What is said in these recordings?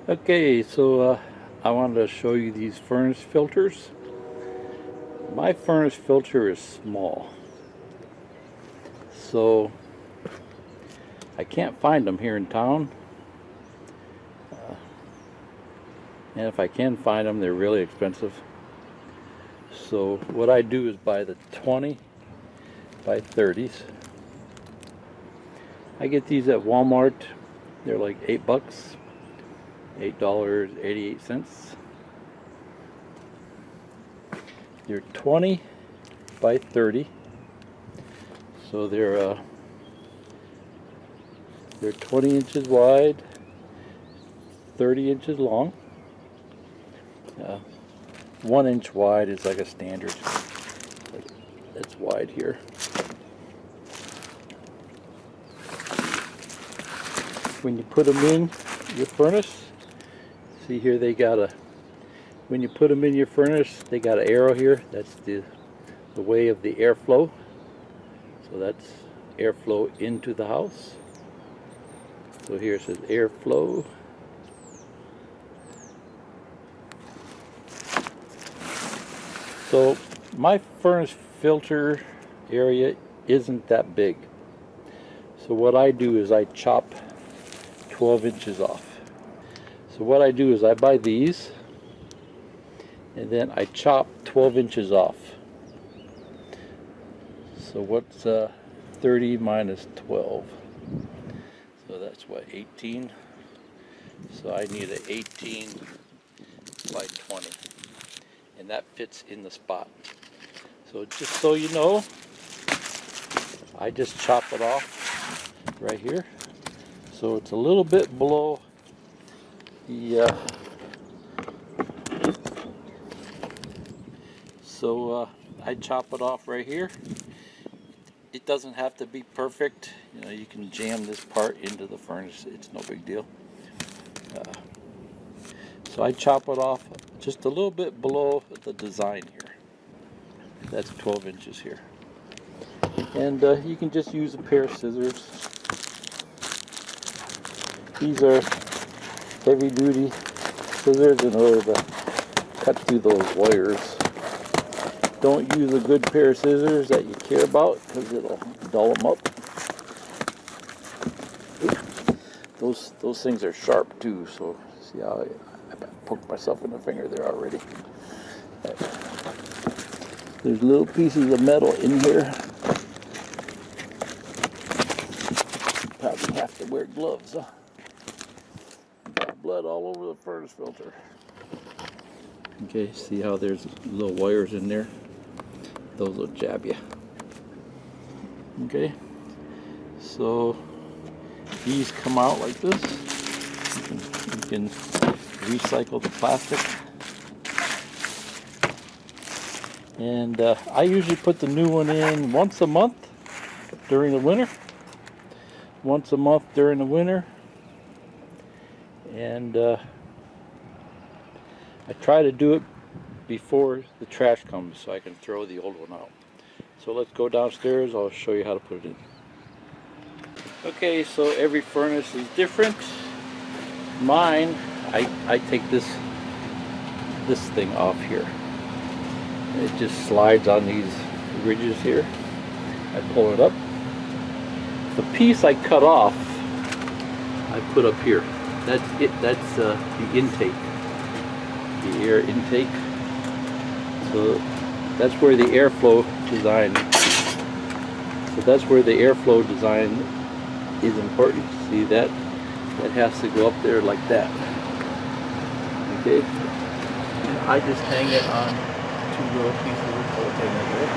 Okay, so I wanted to show you these furnace filters. My furnace filter is small, so I can't find them here in town. And if I can find them, they're really expensive. So what I do is buy the 20 by 30s. I get these at Walmart. They're like $8, $8.88. They're 20 by 30, so they're 20 inches wide, 30 inches long. 1 inch wide is like a standard. It's wide here. When you put them in your furnace, see here they got a. When you put them in your furnace, they got an arrow here. That's the way of the airflow. So that's airflow into the house. So here it says airflow. So my furnace filter area isn't that big. So what I do is I chop 12 inches off. So what I do is I buy these, and then I chop 12 inches off. So what's 30 minus 12? So that's what, 18? So I need an 18 by 20. And that fits in the spot. So just so you know, I just chop it off right here. So it's a little bit below the I chop it off right here. It doesn't have to be perfect. You know, you can jam this part into the furnace. It's no big deal. So I chop it off just a little bit below the design here. That's 12 inches here. And you can just use a pair of scissors. These are heavy duty scissors in order to cut through those wires. Don't use a good pair of scissors that you care about, because it'll dull them up. Those things are sharp too, so see how I poked myself in the finger there already. There's little pieces of metal in here. Probably have to wear gloves. Huh? Got blood all over the furnace filter. Okay, see how there's little wires in there? Those will jab you. Okay, so these come out like this. You can recycle the plastic. And I usually put the new one in once a month during the winter. Once a month during the winter. And I try to do it before the trash comes so I can throw the old one out. So let's go downstairs. I'll show you how to put it in. Okay, so every furnace is different. Mine, I take this thing off here. It just slides on these ridges here. I pull it up. The piece I cut off, I put up here. That's it. That's the intake, the air intake. So that's where the airflow design. So that's where the airflow design is important. See that? That has to go up there like that. Okay. And I just hang it on two little pieces of silicone right there.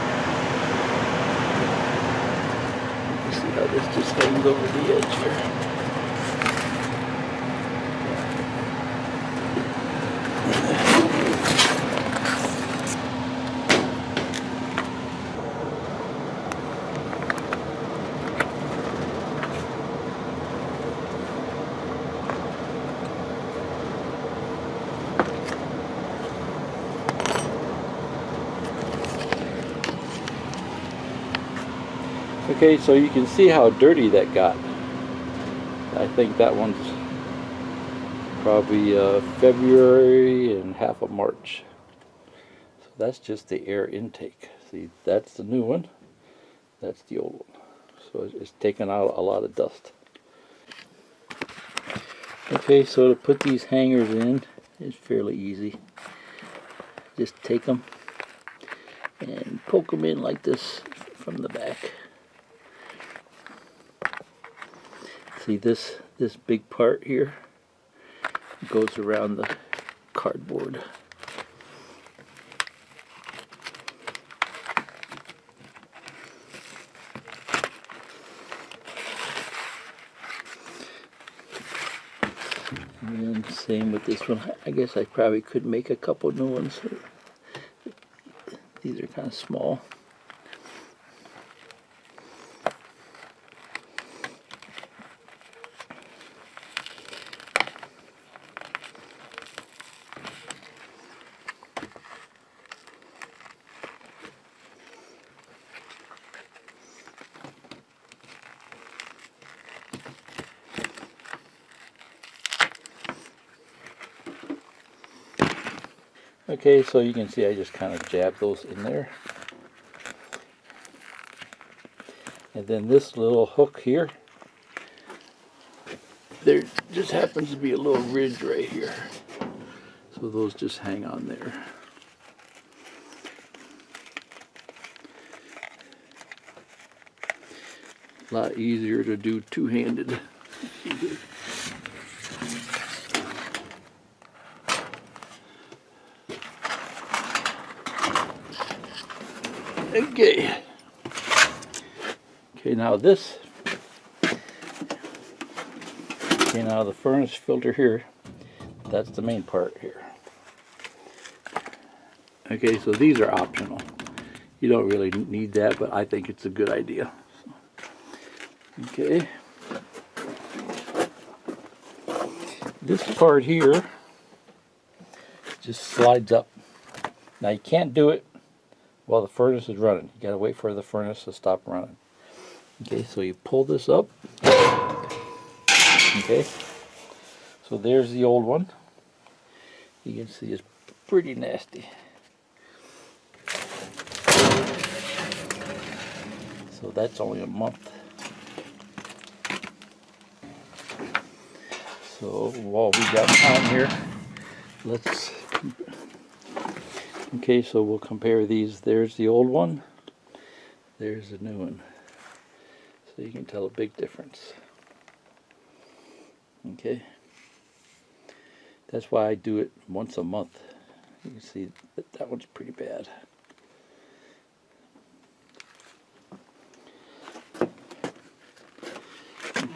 You see how this just hangs over the edge here. Okay, so you can see how dirty that got. I think that one's probably February and half of March. So that's just the air intake. See, that's the new one. That's the old one. So it's taking out a lot of dust. Okay, so to put these hangers in is fairly easy. Just take them and poke them in like this from the back. See this big part here goes around the cardboard. And same with this one. I guess I probably could make a couple new ones. These are kind of small. Okay, so you can see I just kind of jab those in there. And then this little hook here, there just happens to be a little ridge right here. So those just hang on there. A lot easier to do two-handed. Okay. Okay, now this. Okay, now the furnace filter here, that's the main part here. Okay, so these are optional. You don't really need that, but I think it's a good idea. Okay. This part here just slides up. Now you can't do it while the furnace is running. You gotta wait for the furnace to stop running. Okay, so you pull this up. Okay, so there's the old one. You can see it's pretty nasty. So that's only a month. So while we got time here, let's. Okay, so we'll compare these. There's the old one. There's the new one. So you can tell a big difference. Okay. That's why I do it once a month. You can see that one's pretty bad.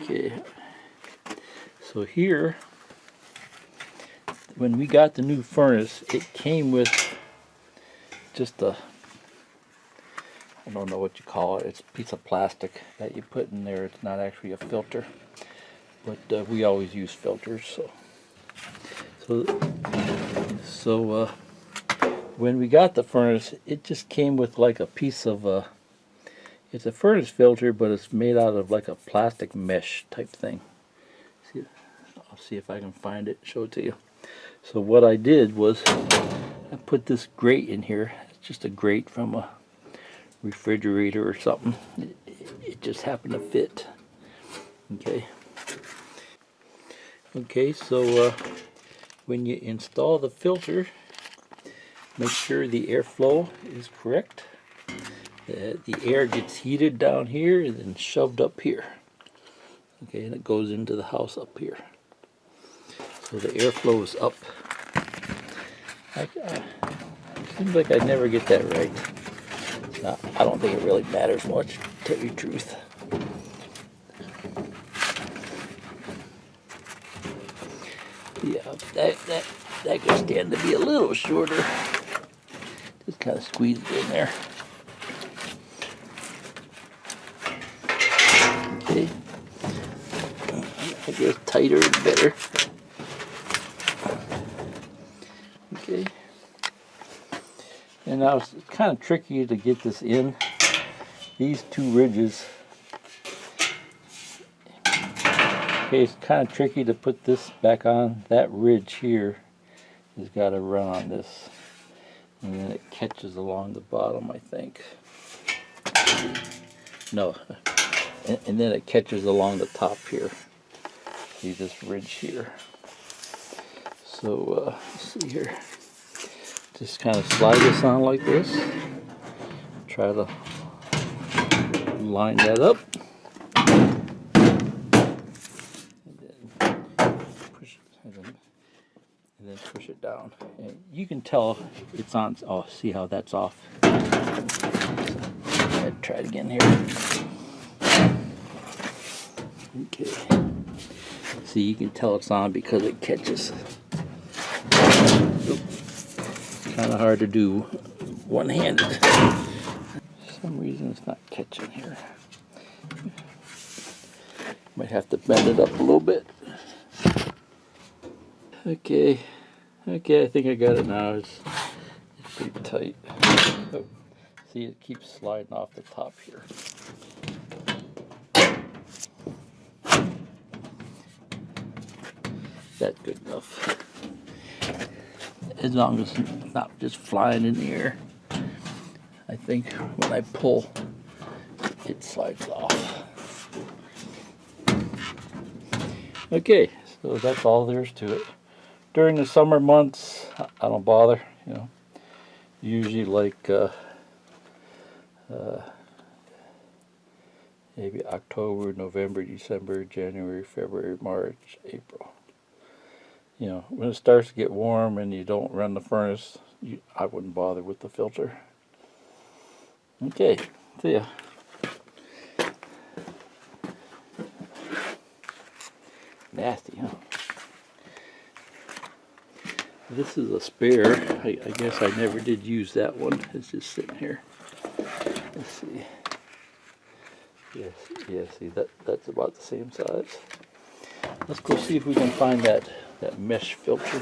Okay. So here, when we got the new furnace, it came with just a, I don't know what you call it, it's a piece of plastic that you put in there. It's not actually a filter, but we always use filters. So when we got the furnace, it just came with like a piece of, it's a furnace filter, but it's made out of like a plastic mesh type thing. See, I'll see if I can find it, show it to you. So what I did was I put this grate in here. It's just a grate from a refrigerator or something. It just happened to fit. Okay. Okay, so when you install the filter, make sure the airflow is correct. The air gets heated down here and then shoved up here. Okay, and it goes into the house up here. So the airflow is up. Seems like I never get that right. Now, I don't think it really matters much, to tell you the truth. Yeah, that could stand to be a little shorter. Just kind of squeeze it in there. Okay. I guess tighter is better. Okay. And now it's kind of tricky to get this in. These two ridges, Okay, it's kind of tricky to put this back on. That ridge here has got to run on this, and then it catches along the bottom, I think. No, and then it catches along the top here. See this ridge here. So let's see here. Just kind of slide this on like this. Try to line that up. And then push it down. And you can tell it's on. Oh, see how that's off. I'll try it again here. Okay. See, you can tell it's on because it catches. Kind of hard to do one-handed. For some reason it's not catching here. Might have to bend it up a little bit. Okay, I think I got it now. It's pretty tight. Oh, see, it keeps sliding off the top here. That's good enough. As long as it's not just flying in the air. I think when I pull, it slides off. Okay, so that's all there is to it. During the summer months, I don't bother, you know. Usually like maybe October, November, December, January, February, March, April. You know, when it starts to get warm and you don't run the furnace, I wouldn't bother with the filter. Okay, see ya. Nasty, huh? This is a spare. I guess I never did use that one. It's just sitting here. Let's see. Yes, yeah, see that's about the same size. Let's go see if we can find that mesh filter.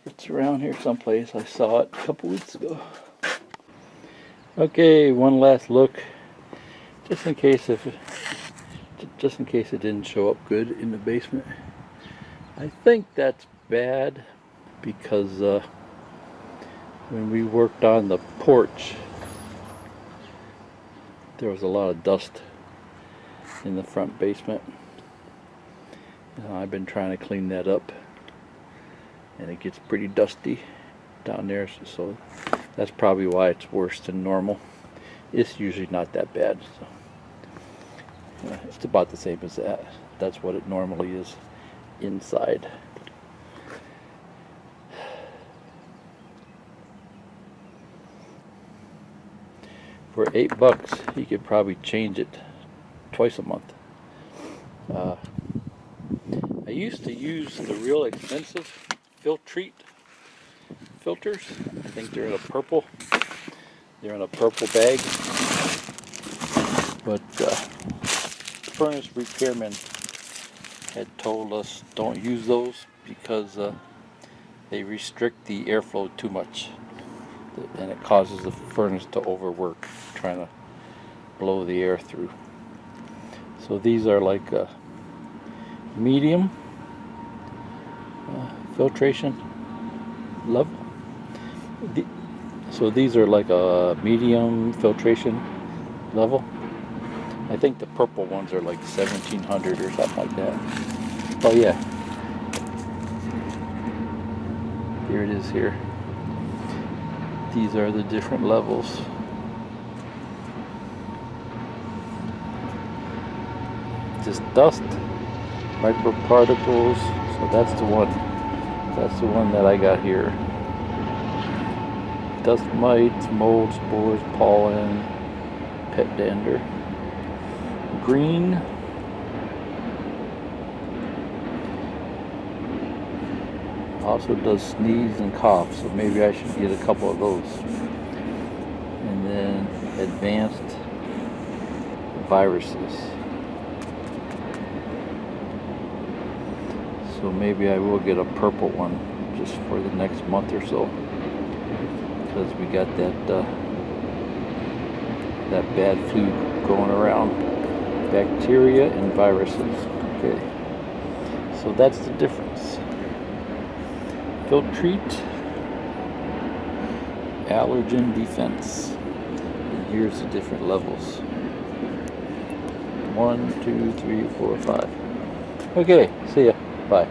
It's around here someplace. I saw it a couple weeks ago. Okay, one last look, just in case it didn't show up good in the basement. I think that's bad because when we worked on the porch, there was a lot of dust in the front basement. I've been trying to clean that up, and it gets pretty dusty down there, so that's probably why it's worse than normal. It's usually not that bad, so it's about the same as that. That's what it normally is inside. For $8, you could probably change it twice a month. I used to use the real expensive Filtrete filters. I think they're in a purple. They're in a purple bag. But furnace repairmen had told us don't use those because they restrict the airflow too much, and it causes the furnace to overwork trying to blow the air through. So these are like a medium filtration level. So these are like a medium filtration level. I think the purple ones are like 1700 or something like that. Oh yeah, here it is here. These are the different levels. Just dust, microparticles. So that's the one. That's the one that I got here. Dust mites, mold, spores, pollen, pet dander. Green. Also does sneeze and cough, so maybe I should get a couple of those. And then advanced viruses. So maybe I will get a purple one just for the next month or so, because we got that bad flu going around. Bacteria and viruses. Okay. So that's the difference. Filtrete, allergen defense. And here's the different levels. 1, 2, 3, 4, 5. Okay, see ya. Bye.